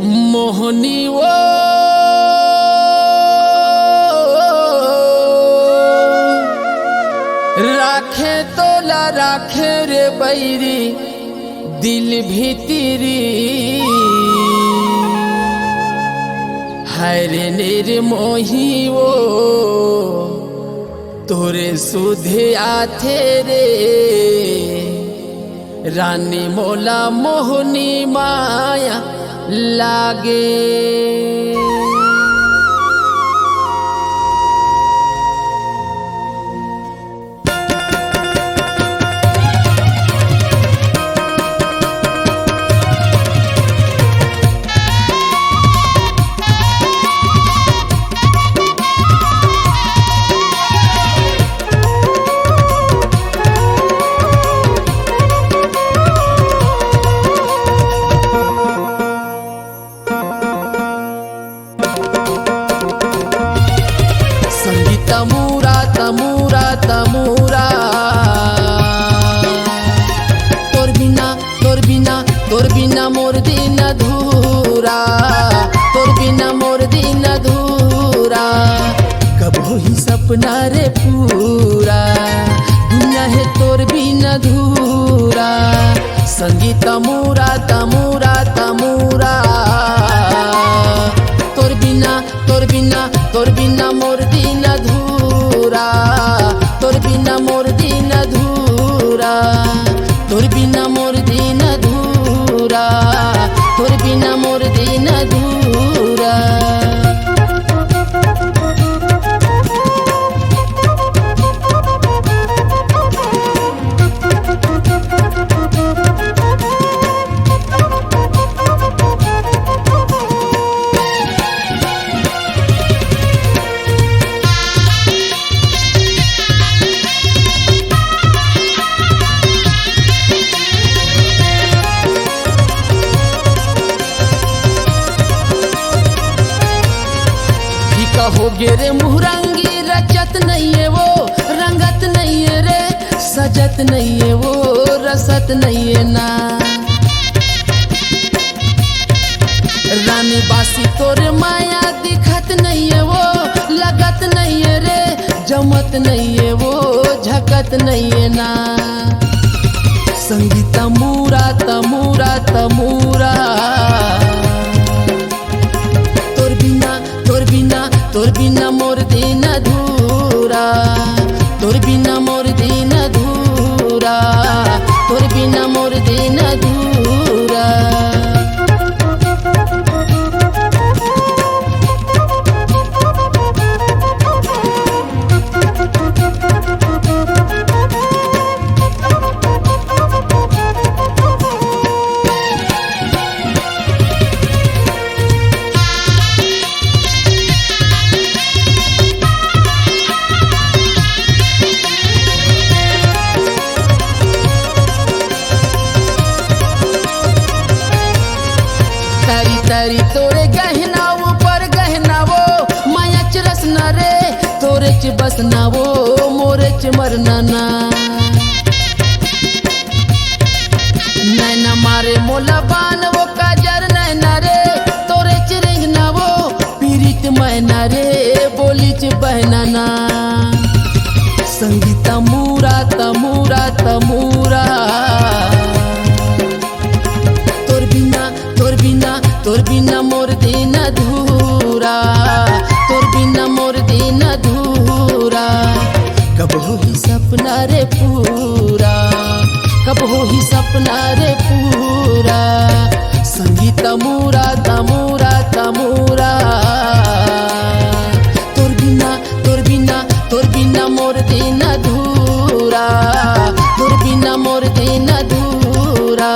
मोहनी वो राखे तोला राखे रे बैरी दिल भीतरी हरे निर्मोही वो तोरे सुधे आथे रे रानी मोला मोहनी माया लागे। तमूरा तमूरा तमूरा तोर बिना मोर दिन अधूरा, तोर बिना मोर दिन अधूरा। कब होई सपना रे पूरा दुनिया है तोर बिना अधूरा। संगीत तमूरा तमूरा तमूरा तोर बिना मोर दिन अधूरा, तोर बिना मोर दिन अधूरा, तोर बिना मोर दिन अधूरा, तोर बिना मोर दिन अधूरा। हो गे रे मुहरंगी रचत नहीं है वो, रंगत नहीं है रे, सजत नहीं है वो, रसत नहीं है ना। रानी बासी तोरे माया दिखत नहीं है वो, लगत नहीं है रे, जमत नहीं है वो, झकत नहीं है ना। संगीत तमूरा तमूरा तमूरा तोर बिना मोर दिन अधूरा, तोर बिना मोर दिन अधूरा, तोर बिना मोर दिन अधूरा। तारी तोरे गहना ऊपर गहना वो, माया च रसना रे तोरे च बसना वो, मोरे च मरना ना। नैना मारे मोला बान वो काजर नैना रे, तोरे च रेंगना वो पीरित मैना रे, बोली च बहना ना। संगीत तमूरा तमूरा तमूरा तोर बिना मोर दिन अधूरा, तोर बिना मोर दिन अधूरा। कब होई सपना रे पूरा, कब होई सपना रे पूरा। संगीत तमूरा तमूरा तमूरा तोर बिना मोर दिन अधूरा, तोर बिना मोर दिन अधूरा।